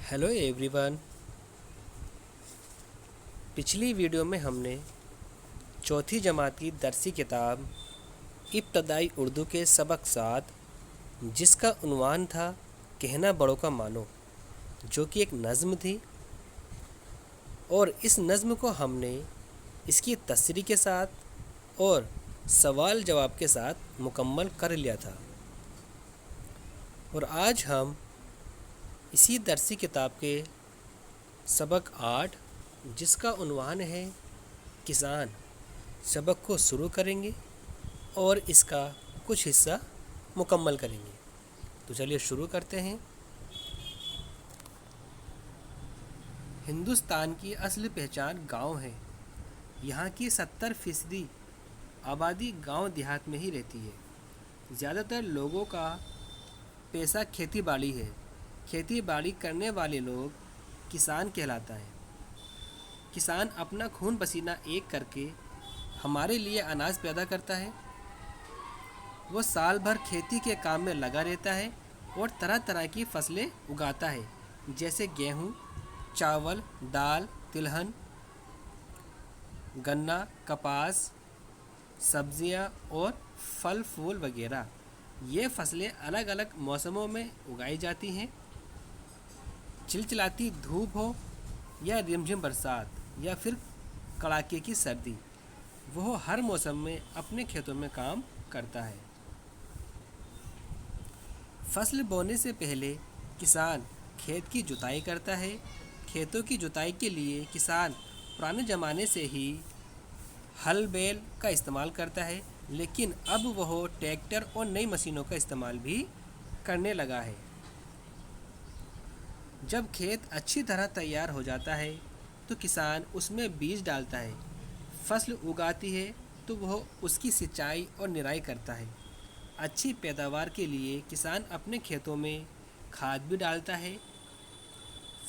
Hello everyone. पिछली video में हमने चौथी जमात की दरसी किताब इब्तदाई उर्दू के सबक 7 जिसका उन्वान था कहना बड़ों का मानो, जो कि एक नज़्म थी, और इस नज़्म को हमने इसकी तसरी के साथ और सवाल जवाब के साथ मुकम्मल कर लिया था। और आज हम इसी दरसी किताब के सबक 8 जिसका उन्वान है किसान सबक को शुरू करेंगे और इसका कुछ हिस्सा मुकम्मल करेंगे। तो चलिए शुरू करते हैं। हिंदुस्तान की असली पहचान गांव है। यहाँ की 70% आबादी गांव देहात में ही रहती है। ज़्यादातर लोगों का पेशा खेती बाड़ी है। खेती बाड़ी करने वाले लोग किसान कहलाता है। किसान अपना खून पसीना एक करके हमारे लिए अनाज पैदा करता है। वो साल भर खेती के काम में लगा रहता है और तरह तरह की फसलें उगाता है, जैसे गेहूँ, चावल, दाल, तिलहन, गन्ना, कपास, सब्जियाँ और फल फूल वगैरह। ये फसलें अलग अलग मौसमों में उगाई जाती हैं। चिलचिलाती धूप हो या रिमझिम बरसात या फिर कड़ाके की सर्दी, वो हर मौसम में अपने खेतों में काम करता है। फसल बोने से पहले किसान खेत की जुताई करता है। खेतों की जुताई के लिए किसान पुराने ज़माने से ही हल बैल का इस्तेमाल करता है, लेकिन अब वह ट्रैक्टर और नई मशीनों का इस्तेमाल भी करने लगा है। जब खेत अच्छी तरह तैयार हो जाता है तो किसान उसमें बीज डालता है। फसल उगाती है तो वह उसकी सिंचाई और निराई करता है। अच्छी पैदावार के लिए किसान अपने खेतों में खाद भी डालता है।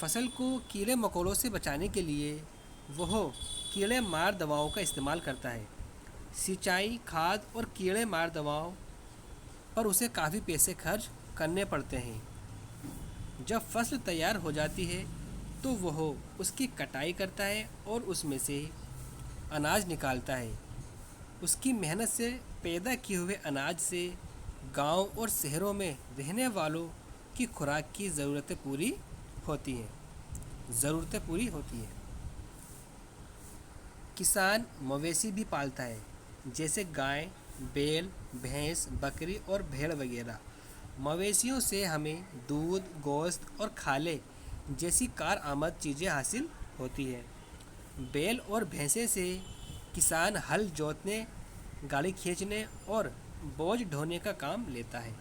फसल को कीड़े मकोड़ों से बचाने के लिए वह कीड़े मार दवाओं का इस्तेमाल करता है। सिंचाई, खाद और कीड़े मार दवाओं पर उसे काफ़ी पैसे खर्च करने पड़ते हैं। जब फसल तैयार हो जाती है तो वह उसकी कटाई करता है और उसमें से अनाज निकालता है। उसकी मेहनत से पैदा किए हुए अनाज से गांव और शहरों में रहने वालों की खुराक की ज़रूरतें पूरी होती हैं। किसान मवेशी भी पालता है, जैसे गाय, बैल, भैंस, बकरी और भेड़ वगैरह। मवेशियों से हमें दूध, गोश्त और खाले जैसी कारआमद चीज़ें हासिल होती हैं। बैल और भैंसे से किसान हल जोतने, गाड़ी खींचने और बोझ ढोने का काम लेता है।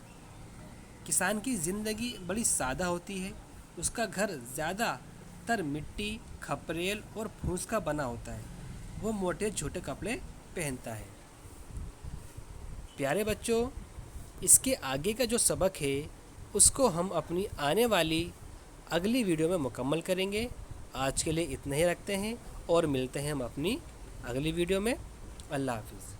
किसान की ज़िंदगी बड़ी सादा होती है। उसका घर ज़्यादातर मिट्टी, खपरेल और फूस का बना होता है। वो मोटे छोटे कपड़े पहनता है। प्यारे बच्चों, इसके आगे का जो सबक है उसको हम अपनी आने वाली अगली वीडियो में मुकम्मल करेंगे। आज के लिए इतना ही रखते हैं और मिलते हैं हम अपनी अगली वीडियो में। अल्लाह हाफिज़।